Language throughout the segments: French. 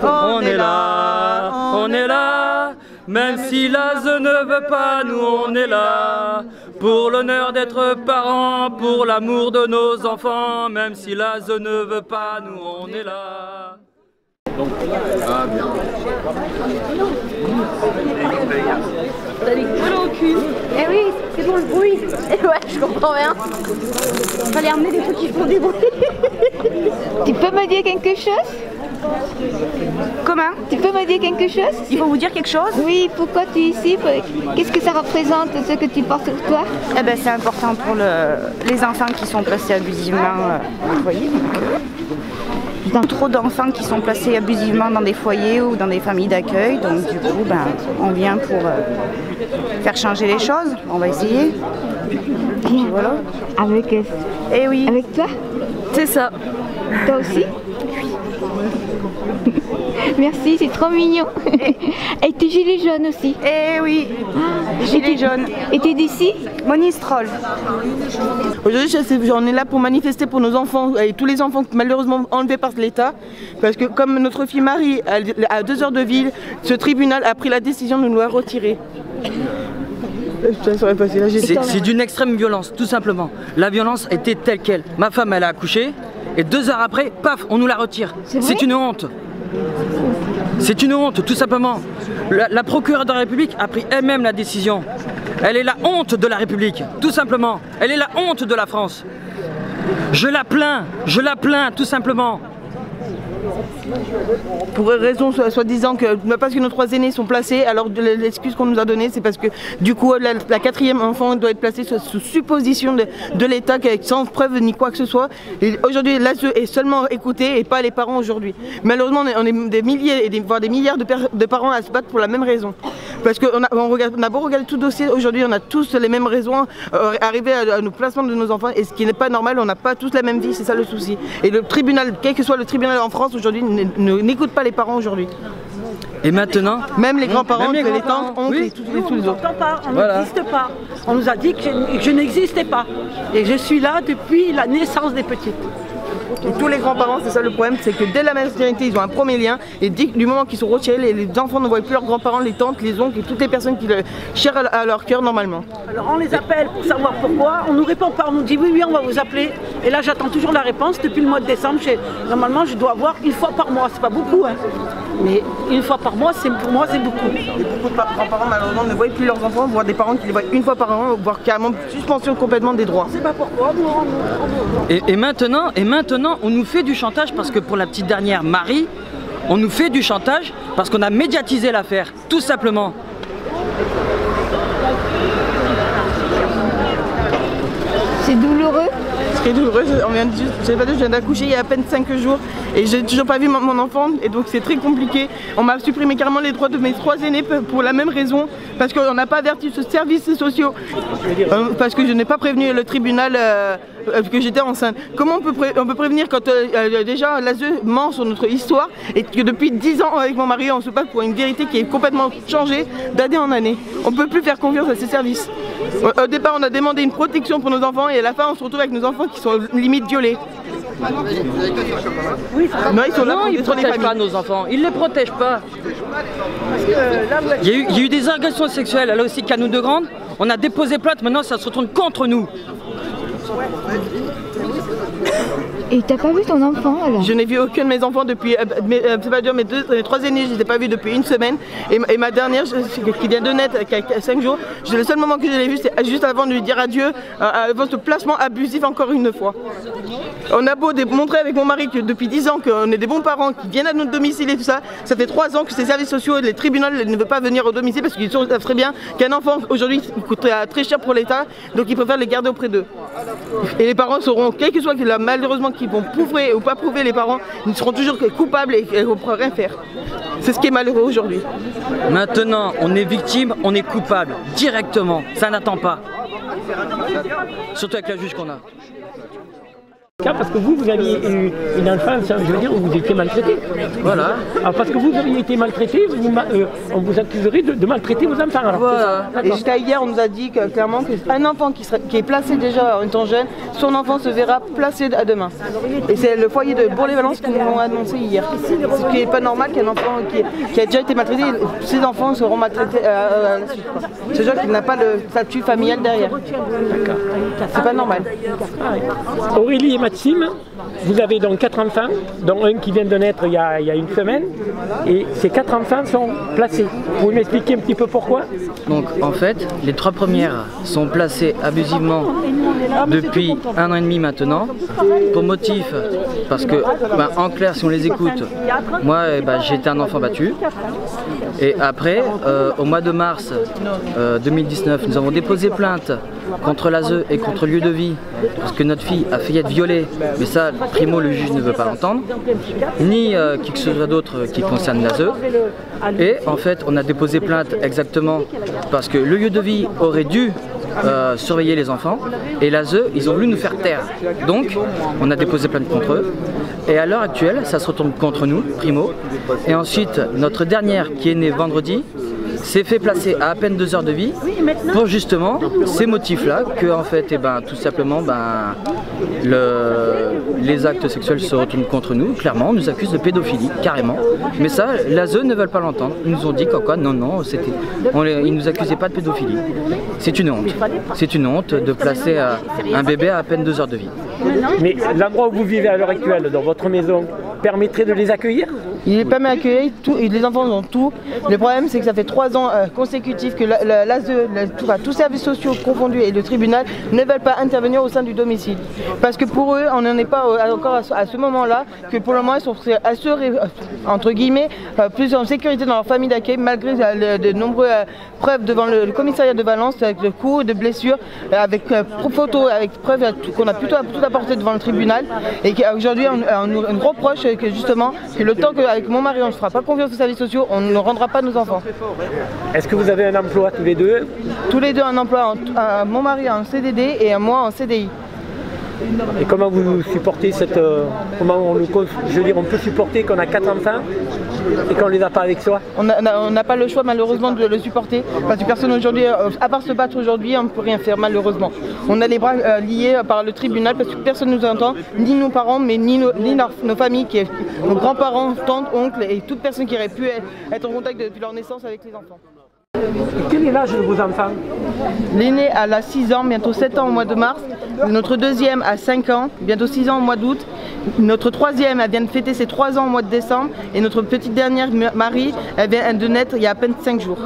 On est là, même si l'ASE ne veut pas, nous on est là. Pour l'honneur d'être parents, pour l'amour de nos enfants, même si l'ASE ne veut pas, nous on est là. Ah bien. T'as les gros au cul. Eh oui, c'est bon le bruit. Eh ouais, je comprends rien. Fallait emmener des trucs qui font du bruit. Tu peux me dire quelque chose? Comment? Tu peux me dire quelque chose? Il faut vous dire quelque chose? Oui, pourquoi tu es ici? Qu'est-ce que ça représente, ce que tu portes sur toi? Eh ben, c'est important pour les enfants qui sont placés abusivement au foyer. Il y a trop d'enfants qui sont placés abusivement dans des foyers ou dans des familles d'accueil, donc du coup, on vient pour faire changer les choses. On va essayer. Bien. Voilà. Avec Eh oui. Avec toi? C'est ça. Toi aussi? Merci, c'est trop mignon. Et tes gilets jaunes aussi. Eh oui. Gilets jaunes. Et t'es d'ici? Monistrol. Aujourd'hui, on est là pour manifester pour nos enfants et tous les enfants malheureusement enlevés par l'État. Parce que comme notre fille Marie, à 2 heures de ville, ce tribunal a pris la décision de nous la retirer. C'est d'une extrême violence, tout simplement. La violence était telle qu'elle. Ma femme, elle a accouché, et 2 heures après, paf, on nous la retire. C'est une honte. C'est une honte, tout simplement. La procureure de la République a pris elle-même la décision. Elle est la honte de la République, tout simplement. Elle est la honte de la France. Je la plains, tout simplement. Pour raison soi-disant que parce que nos 3 aînés sont placés, alors l'excuse qu'on nous a donnée c'est parce que du coup la 4e enfant doit être placée sous supposition de l'État sans preuve ni quoi que ce soit. Aujourd'hui l'ASE est seulement écoutée et pas les parents aujourd'hui. Malheureusement on est des milliers et voire des milliards de parents à se battre pour la même raison. Parce qu'on a beau regarder tout dossier, aujourd'hui on a tous les mêmes raisons, arriver à nos placements de nos enfants, et ce qui n'est pas normal, on n'a pas tous la même vie, c'est ça le souci. Et le tribunal, quel que soit le tribunal en France aujourd'hui, n'écoute pas les parents aujourd'hui. Et maintenant, même les grands-parents, les tantes, oncles et tous les autres. On n'existe pas. On nous a dit que je n'existais pas. Et je suis là depuis la naissance des petites. Et tous les grands-parents, c'est ça le problème, c'est que dès la maternité, ils ont un premier lien, et du moment qu'ils sont retirés, les enfants ne voient plus leurs grands-parents, les tantes, les oncles et toutes les personnes qui chèrent à leur cœur normalement. Alors on les appelle pour savoir pourquoi, on ne nous répond pas, on nous dit oui, on va vous appeler. Et là j'attends toujours la réponse depuis le mois de décembre. Normalement je dois avoir 1 fois par mois, c'est pas beaucoup, hein. Mais 1 fois par mois, pour moi c'est beaucoup. Et beaucoup de grands-parents malheureusement ne voient plus leurs enfants, voire des parents qui les voient 1 fois par an, voire carrément suspension complètement des droits. Je sais pas pourquoi. et maintenant, on nous fait du chantage parce que pour la petite dernière Marie, on nous fait du chantage parce qu'on a médiatisé l'affaire, tout simplement. C'est douloureux? Ce qui est douloureux, je viens d'accoucher il y a à peine 5 jours et j'ai toujours pas vu mon enfant et donc c'est très compliqué. On m'a supprimé carrément les droits de mes 3 aînés pour la même raison, parce qu'on n'a pas averti ce services sociaux, parce que je n'ai pas prévenu le tribunal que j'étais enceinte. Comment on peut prévenir quand déjà l'ASE ment sur notre histoire et que depuis 10 ans avec mon mari on se bat pour une vérité qui est complètement changée d'année en année. On ne peut plus faire confiance à ces services. Au départ on a demandé une protection pour nos enfants et à la fin on se retrouve avec nos enfants qui sont limite violés. Non, ils sont là pour détruire les familles. Pas nos enfants, ils ne les protègent pas. Il y a eu des agressions sexuelles, là aussi qu'à nous de grandes. On a déposé plainte, maintenant ça se retourne contre nous. Et t'as pas vu ton enfant alors? Je n'ai vu aucun de mes enfants depuis, c'est pas dur, mes 3 aînés, je ne les ai pas vus depuis 1 semaine. Et ma dernière, qui vient de naître, qui a 5 jours, le seul moment que je l'ai vue, c'est juste avant de lui dire adieu, avant ce placement abusif encore une fois. On a beau montrer avec mon mari que depuis 10 ans qu'on est des bons parents, qui viennent à notre domicile et tout ça, ça fait 3 ans que ces services sociaux et les tribunaux ne veulent pas venir au domicile parce qu'ils savent très bien qu'un enfant aujourd'hui coûte très cher pour l'État, donc ils préfèrent les garder auprès d'eux. Et les parents seront, quel que soit malheureusement qu'ils vont prouver ou pas prouver, les parents, ils seront toujours coupables et ne pourront rien faire. C'est ce qui est malheureux aujourd'hui. Maintenant, on est victime, on est coupable, directement, ça n'attend pas. Surtout avec la juge qu'on a. Parce que vous aviez eu une enfance, je veux dire, où vous étiez maltraité. Voilà. Alors parce que vous aviez été maltraité, on vous accuserait de maltraiter vos enfants. Alors, Voilà. Et jusqu'à hier, on nous a dit clairement qu'un enfant qui est placé déjà en étant jeune, son enfant se verra placé à demain. Et c'est le foyer de Bourg-les-Valences qui nous l'ont annoncé hier. Ce qui n'est pas normal qu'un enfant qui a déjà été maltraité, ses enfants seront maltraités à la suite. C'est genre qu'il n'a pas le statut familial derrière. C'est pas normal. Aurélie et Maxime, vous avez donc 4 enfants, dont un qui vient de naître il y a une semaine, et ces 4 enfants sont placés. Vous pouvez m'expliquer un petit peu pourquoi? Donc en fait, les 3 premières sont placées abusivement depuis 1 an et demi maintenant, pour motif, parce que en clair, si on les écoute, moi j'ai été un enfant battu, et après, au mois de mars 2019, nous avons déposé plainte contre l'ASE et contre le lieu de vie, parce que notre fille a failli être violée, mais ça, primo, le juge ne veut pas l'entendre, ni qui que ce soit d'autre qui concerne l'ASE. Et en fait, on a déposé plainte exactement parce que le lieu de vie aurait dû surveiller les enfants, et l'ASE, ils ont voulu nous faire taire. Donc, on a déposé plainte contre eux. Et à l'heure actuelle, ça se retourne contre nous, primo. Et ensuite, notre dernière, qui est née vendredi, s'est fait placer à peine 2 heures de vie pour justement ces motifs-là, que en fait, tout simplement, les actes sexuels se retournent contre nous. Clairement, on nous accuse de pédophilie, carrément. Mais ça, l'ASE ne veulent pas l'entendre. Ils nous ont dit qu'en quoi, non, ils nous accusaient pas de pédophilie. C'est une honte. C'est une honte de placer un bébé à peine 2 heures de vie. Mais l'endroit où vous vivez à l'heure actuelle, dans votre maison, permettrait de les accueillir? Il est pas mal accueilli, les enfants ont tout. Le problème, c'est que ça fait 3 ans consécutifs que l'ASE, tous services sociaux confondus et le tribunal ne veulent pas intervenir au sein du domicile. Parce que pour eux, on n'en est pas encore à ce moment-là, que pour le moment, ils sont assurés, entre guillemets, plus en sécurité dans leur famille d'accueil, malgré de nombreuses preuves devant le commissariat de Valence, avec le coup de blessures, avec photos, avec preuves qu'on a plutôt tout apporté devant le tribunal. Et qu'aujourd'hui, on nous reproche que justement, que le temps qu'avec mon mari, on ne fera pas confiance aux services sociaux, on ne rendra pas nos enfants. Est-ce que vous avez un emploi tous les deux? Tous les deux un emploi, mon mari en CDD et moi en CDI. Et comment vous supportez cette... comment on peut supporter qu'on a 4 enfants et qu'on ne les a pas avec soi? On n'a pas le choix malheureusement de le supporter, parce que personne aujourd'hui, à part se battre aujourd'hui, on ne peut rien faire malheureusement. On a les bras liés par le tribunal parce que personne ne nous entend, ni nos parents, mais ni nos familles, nos grands-parents, tantes, oncles et toute personne qui aurait pu être en contact depuis leur naissance avec les enfants. Et quel est l'âge de vos enfants? L'aîné a 6 ans, bientôt 7 ans au mois de mars. Notre deuxième a 5 ans, bientôt 6 ans au mois d'août. Notre troisième, elle vient de fêter ses 3 ans au mois de décembre. Et notre petite dernière, Marie, elle vient de naître il y a à peine 5 jours.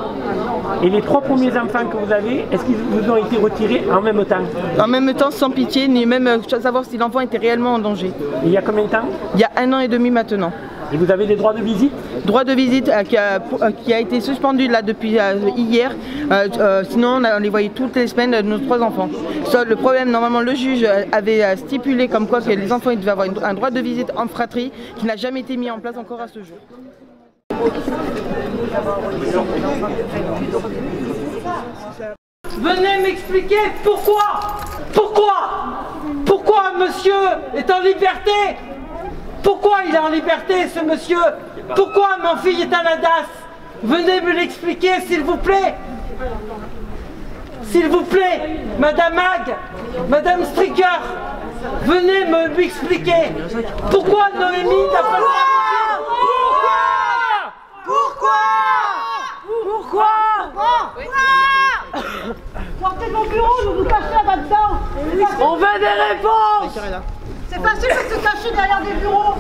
Et les 3 premiers enfants que vous avez, est-ce qu'ils vous ont été retirés en même temps? En même temps, sans pitié, ni même savoir si l'enfant était réellement en danger. Et il y a combien de temps? Il y a 1 an et demi maintenant. Et vous avez des droits de visite? Droit de visite qui a été suspendu là depuis hier. Sinon, on les voyait toutes les semaines, nos 3 enfants. Le problème, normalement, le juge avait stipulé comme quoi que les enfants devaient avoir un droit de visite en fratrie qui n'a jamais été mis en place encore à ce jour. Venez m'expliquer pourquoi monsieur est en liberté? Pourquoi il est en liberté, ce monsieur? Pourquoi ma fille est à la DAS? Venez me l'expliquer, s'il vous plaît. S'il vous plaît, Madame Mag, Madame Stricker, venez me l'expliquer. Pourquoi Noémie n'a pas le Pourquoi Sortez de mon bureau, vous vous cachez là-dedans. On veut des réponses. C'est facile de se cacher derrière des bureaux.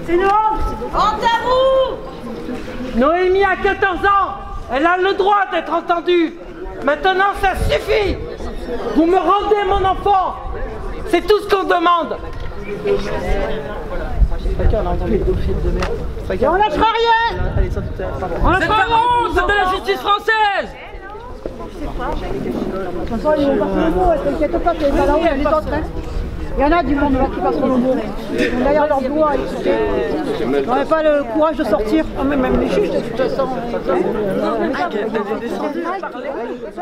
C'est une honte. Honte à vous. Noémie a 14 ans. Elle a le droit d'être entendue. Maintenant, ça suffit. Vous me rendez mon enfant. C'est tout ce qu'on demande. On lâchera rien. C'est pas honte, c'est de la justice française. De toute façon, ils vont pas faire le mot, t'inquiète pas, t'es pas là où elle est en train. Il y en a du monde là qui passe sur le mot. Derrière leur doigt, ils n'auraient pas le courage de sortir. Même les juges, de toute façon.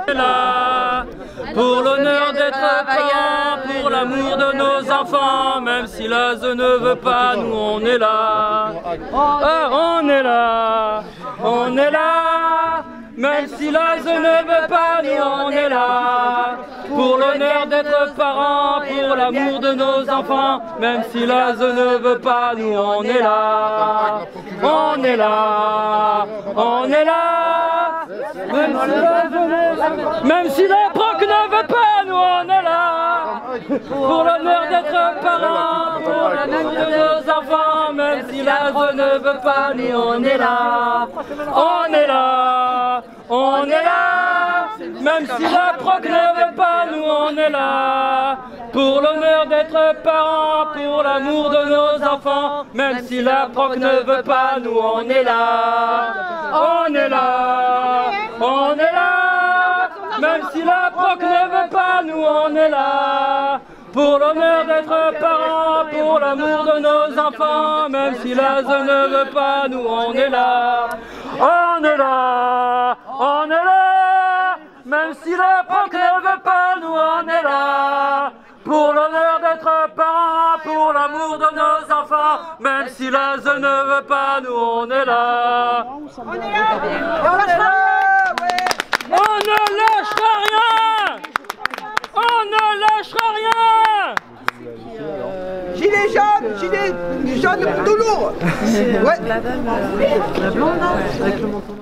On est là pour l'honneur d'être parents, pour l'amour de nos enfants, même si l'ASE ne veut pas, nous on est là. On est là, on est là, même si l'ASE ne veut pas, nous on est là. Pour l'honneur d'être parents, pour l'amour de nos enfants, même si l'ASE ne veut pas, nous on est là. On est là, on est là, même si la proc ne veut pas, nous on est là. Pour l'honneur d'être parents, pour l'amour de nos enfants, même si l'ASE ne veut pas, nous on est là. On est là, on est là, même si la proc ne veut pas, nous on est là. Pour l'honneur d'être parents, pour l'amour de nos enfants, même si la proc ne veut pas, nous on est là. On est là, on est là, même si la proc ne veut pas, nous on est là. Pour l'honneur d'être parents, pour l'amour de nos enfants, même si l'ASE ne veut pas, nous on est là. On est là, on est là, même si la proc ne veut pas, nous on est là. Pour l'honneur d'être parents, pour l'amour de nos enfants, même si l'ASE ne veut pas, nous on est là. On est là, on ne lâchera rien. On ne lâchera rien. Gilet jaune tout lourd. Ouais. La blonde, avec le menton.